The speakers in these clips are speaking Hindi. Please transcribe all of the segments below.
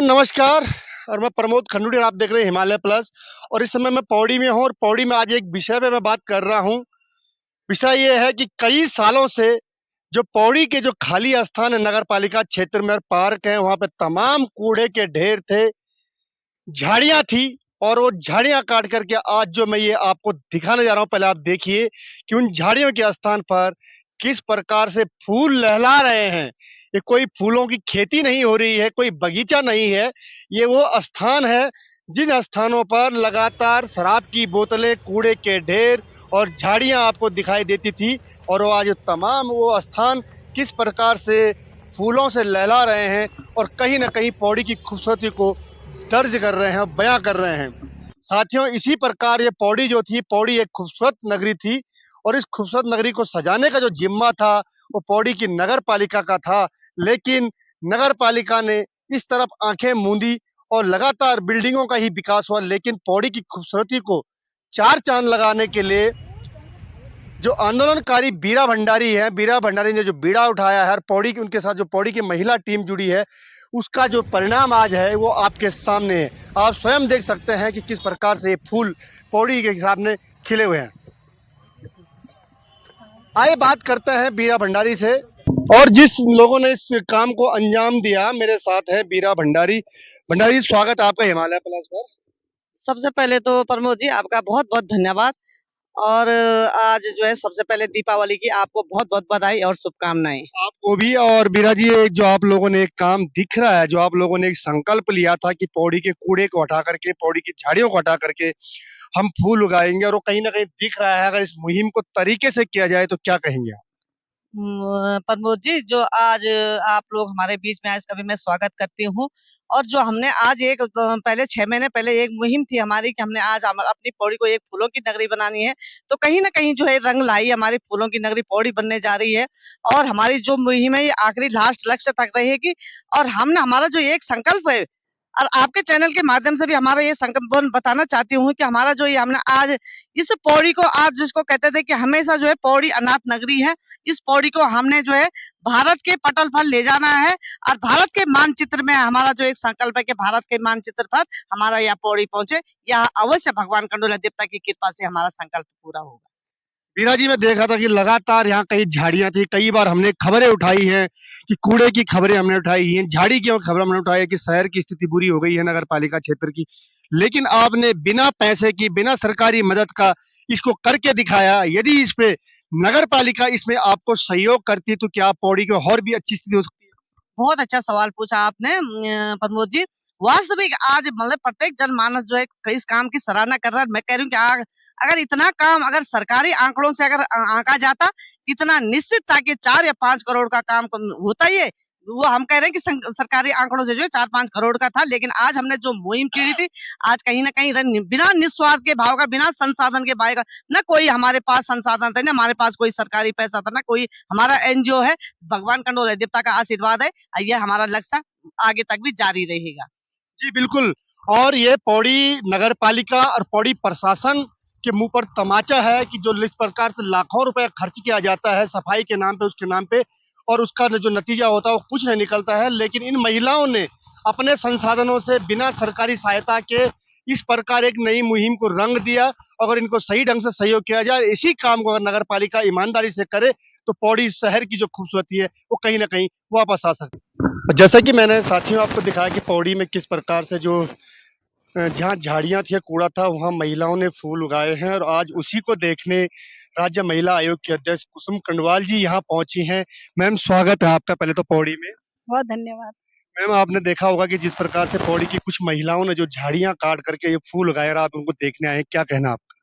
नमस्कार। और मैं प्रमोद खंडूड़ी और आप देख रहे हैं हिमालय प्लस। और इस समय मैं पौड़ी में हूँ और पौड़ी में आज एक विषय पे मैं बात कर रहा हूँ। विषय ये है कि कई सालों से जो पौड़ी के जो खाली स्थान है नगर पालिका क्षेत्र में और पार्क है, वहाँ पे तमाम कूड़े के ढेर थे, झाड़ियाँ थी। और वो झाड़ियाँ काट करके आज जो मैं ये आपको दिखाने जा रहा हूँ, पहले आप देखिए कि उन झाड़ियों के स्थान पर किस प्रकार से फूल लहला रहे हैं। ये कोई फूलों की खेती नहीं हो रही है, कोई बगीचा नहीं है। ये वो स्थान है जिन स्थानों पर लगातार शराब की बोतलें, कूड़े के ढेर और झाड़ियाँ आपको दिखाई देती थी। और वो आज तमाम वो स्थान किस प्रकार से फूलों से लहला रहे हैं और कहीं न कहीं पौड़ी की खूबसूरती को दर्ज कर रहे हैं, बयां कर रहे हैं। साथियों, इसी प्रकार ये पौड़ी जो थी, पौड़ी एक खूबसूरत नगरी थी और इस खूबसूरत नगरी को सजाने का जो जिम्मा था वो पौड़ी की नगर पालिका का था। लेकिन नगर पालिका ने इस तरफ आंखें मूंदी और लगातार बिल्डिंगों का ही विकास हुआ, लेकिन पौड़ी की खूबसूरती को चार चांद लगाने के लिए जो आंदोलनकारी बीरा भंडारी है, बीरा भंडारी ने जो बीड़ा उठाया है और पौड़ी की उनके साथ जो पौड़ी की महिला टीम जुड़ी है, उसका जो परिणाम आज है वो आपके सामने है। आप स्वयं देख सकते हैं कि किस प्रकार से ये फूल पौड़ी के सामने खिले हुए हैं। आइए बात करते हैं बीरा भंडारी से। और जिस लोगों ने इस काम को अंजाम दिया, मेरे साथ है बीरा भंडारी। भंडारी, स्वागत है आपका हिमालय प्लस पर। सबसे पहले तो प्रमोद जी आपका बहुत-बहुत धन्यवाद। और आज जो है सबसे पहले दीपावली की आपको बहुत-बहुत बधाई और शुभकामनाएं। आपको भी। और बीरा जी, एक जो आप लोगों ने एक काम दिख रहा है, जो आप लोगों ने एक संकल्प लिया था कि पौड़ी के कूड़े को हटा करके, पौड़ी की झाड़ियों को हटा करके हम फूल उगाएंगे, और वो कहीं ना कहीं दिख रहा है। अगर इस मुहिम को तरीके से किया जाए तो क्या कहेंगे आप? प्रमोद जी जो आज आप लोग हमारे बीच में आए इसका भी मैं स्वागत करती हूँ। और जो हमने आज एक पहले 6 महीने पहले एक मुहिम थी हमारी कि हमने आज अपनी पौड़ी को एक फूलों की नगरी बनानी है। तो कहीं न कहीं जो है रंग लाई हमारी फूलों की नगरी पौड़ी बनने जा रही है। और हमारी जो मुहिम है ये आखिरी लास्ट लक्ष्य तक रहेगी। और हमारा जो एक संकल्प है और आपके चैनल के माध्यम से भी हमारा ये संकल्प बताना चाहती हूँ कि हमारा जो ये हमने आज इस पौड़ी को आज जिसको कहते थे कि हमेशा जो है पौड़ी अनाथ नगरी है, इस पौड़ी को हमने जो है भारत के पटल पर ले जाना है। और भारत के मानचित्र में हमारा जो एक संकल्प है कि भारत के मानचित्र पर हमारा यह पौड़ी पहुंचे, यह अवश्य भगवान कंडोला देवता की कृपा से हमारा संकल्प पूरा होगा। बीरा जी, मैं देखा था कि लगातार यहाँ कई झाड़ियां थी। कई बार हमने खबरें उठाई हैं कि कूड़े की खबरें हमने उठाई हैं, झाड़ी की खबर हमने उठाई है कि शहर की स्थिति बुरी हो गई है नगर पालिका क्षेत्र की। लेकिन आपने बिना पैसे की, बिना सरकारी मदद का इसको करके दिखाया। यदि इस पे नगर पालिका इसमें आपको सहयोग करती तो क्या पौड़ी की और भी अच्छी स्थिति हो सकती है? बहुत अच्छा सवाल पूछा आपने प्रमोद जी। वास्तविक आज मतलब प्रत्येक जनमानस जो है इस काम की सराहना कर रहा है। मैं कह रही हूँ कि अगर इतना काम अगर सरकारी आंकड़ों से अगर आंका जाता, इतना निश्चित था कि 4 या 5 करोड़ का काम होता ही है। वो हम कह रहे हैं कि सरकारी आंकड़ों से जो है 4-5 करोड़ का था। लेकिन आज हमने जो मुहिम छेड़ी थी, आज कहीं न कहीं बिना निस्वार्थ के भाव का, बिना संसाधन के भाव का, ना कोई हमारे पास संसाधन थे, ना हमारे पास कोई सरकारी पैसा था, ना कोई हमारा एनजीओ है। भगवान कंडोले देवता का आशीर्वाद है। ये हमारा लक्ष्य आगे तक भी जारी रहेगा। जी बिल्कुल। और ये पौड़ी नगर पालिका और पौड़ी प्रशासन के मुंह पर तमाचा है कि जो इस प्रकार से लाखों रुपए खर्च किया जाता है सफाई के नाम पे, उसके नाम पे, और उसका जो नतीजा होता है वो कुछ नहीं निकलता है। लेकिन इन महिलाओं ने अपने संसाधनों से बिना सरकारी सहायता के इस प्रकार एक नई मुहिम को रंग दिया। अगर इनको सही ढंग से सहयोग किया जाए, इसी काम को अगर नगर पालिका ईमानदारी से करे, तो पौड़ी शहर की जो खूबसूरती है वो कहीं ना कहीं वापस आ सकती। जैसा कि मैंने साथियों आपको दिखाया कि पौड़ी में किस प्रकार से जो जहाँ झाड़ियाँ थी, कूड़ा था, वहाँ महिलाओं ने फूल उगाए हैं। और आज उसी को देखने राज्य महिला आयोग की अध्यक्ष कुसुम कंडवाल जी यहाँ पहुंची हैं। मैम, स्वागत है आपका पहले तो पौड़ी में। बहुत धन्यवाद। मैम, आपने देखा होगा कि जिस प्रकार से पौड़ी की कुछ महिलाओं ने जो झाड़ियाँ काट करके ये फूल उगाए और आप उनको देखने आए हैं, क्या कहना आपका?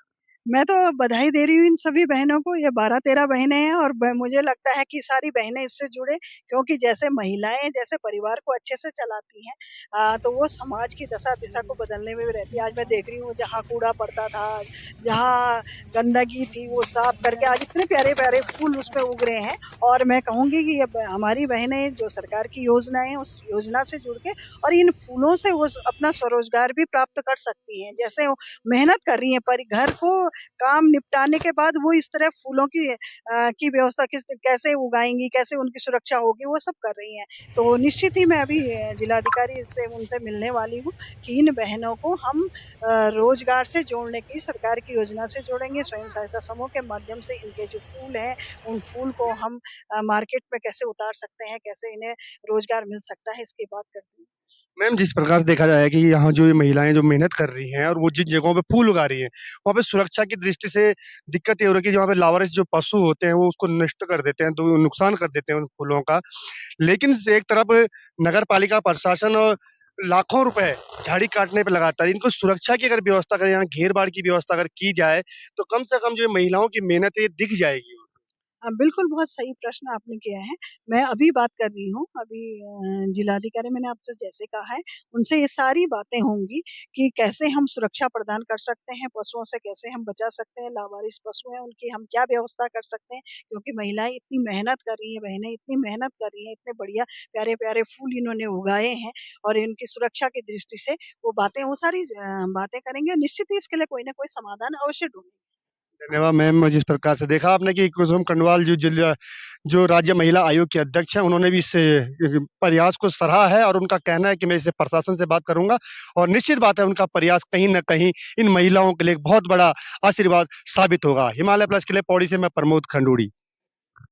मैं तो बधाई दे रही हूँ इन सभी बहनों को। ये 12-13 बहनें हैं और मुझे लगता है कि सारी बहनें इससे जुड़े, क्योंकि जैसे महिलाएं जैसे परिवार को अच्छे से चलाती हैं, तो वो समाज की दशा दिशा को बदलने में भी रहती है। आज मैं देख रही हूँ जहाँ कूड़ा पड़ता था, जहाँ गंदगी थी, वो साफ करके आज इतने प्यारे प्यारे फूल उसमें उग रहे हैं। और मैं कहूँगी कि ये हमारी बहनें जो सरकार की योजनाएं हैं उस योजना से जुड़ के और इन फूलों से वो अपना स्वरोजगार भी प्राप्त कर सकती हैं। जैसे वो मेहनत कर रही हैं पर घर को काम निपटाने के बाद वो इस तरह फूलों की व्यवस्था कैसे उगाएंगी, कैसे उनकी सुरक्षा होगी, वो सब कर रही हैं। तो निश्चित ही मैं अभी जिलाधिकारी से उनसे मिलने वाली हूँ कि इन बहनों को हम रोजगार से जोड़ने की सरकार की योजना से जोड़ेंगे, स्वयं सहायता समूह के माध्यम से इनके जो फूल हैं उन फूल को हम मार्केट में कैसे उतार सकते हैं, कैसे इन्हें रोजगार मिल सकता है, इसकी बात करते हैं। मैम, जिस प्रकार से देखा जाए कि यहाँ जो ये महिलाएं जो मेहनत कर रही हैं और वो जिन जगहों पे फूल उगा रही हैं, वहाँ पे सुरक्षा की दृष्टि से दिक्कत ये हो रही है कि वहाँ पे लावारिस जो पशु होते हैं वो उसको नष्ट कर देते हैं, तो नुकसान कर देते हैं उन फूलों का। लेकिन एक तरफ नगर पालिका प्रशासन और लाखों रुपए झाड़ी काटने पे लगाता है, इनको सुरक्षा की अगर व्यवस्था करें, यहाँ घेर बाड़ की व्यवस्था अगर की जाए, तो कम से कम जो ये महिलाओं की मेहनत है ये दिख जाएगी। बिल्कुल, बहुत सही प्रश्न आपने किया है। मैं अभी बात कर रही हूँ, अभी जिलाधिकारी मैंने आपसे जैसे कहा है, उनसे ये सारी बातें होंगी कि कैसे हम सुरक्षा प्रदान कर सकते हैं, पशुओं से कैसे हम बचा सकते हैं, लावारिस पशु हैं, उनकी हम क्या व्यवस्था कर सकते हैं, क्योंकि महिलाएँ इतनी मेहनत कर रही हैं, बहनें इतनी मेहनत कर रही हैं, इतने बढ़िया प्यारे-प्यारे फूल इन्होंने उगाए हैं और इनकी सुरक्षा की दृष्टि से वो सारी बातें करेंगे और निश्चित ही इसके लिए कोई न कोई समाधान अवश्य ढूँढेंगे। धन्यवाद मैम। जिस प्रकार से देखा आपने कि कुसुम कंडवाल जो राज्य महिला आयोग की अध्यक्ष हैं, उन्होंने भी इस प्रयास को सराहा है और उनका कहना है कि मैं इसे प्रशासन से बात करूंगा और निश्चित बात है उनका प्रयास कहीं न कहीं इन महिलाओं के लिए एक बहुत बड़ा आशीर्वाद साबित होगा। हिमालय प्लस के लिए पौड़ी से मैं प्रमोद खंडूड़ी।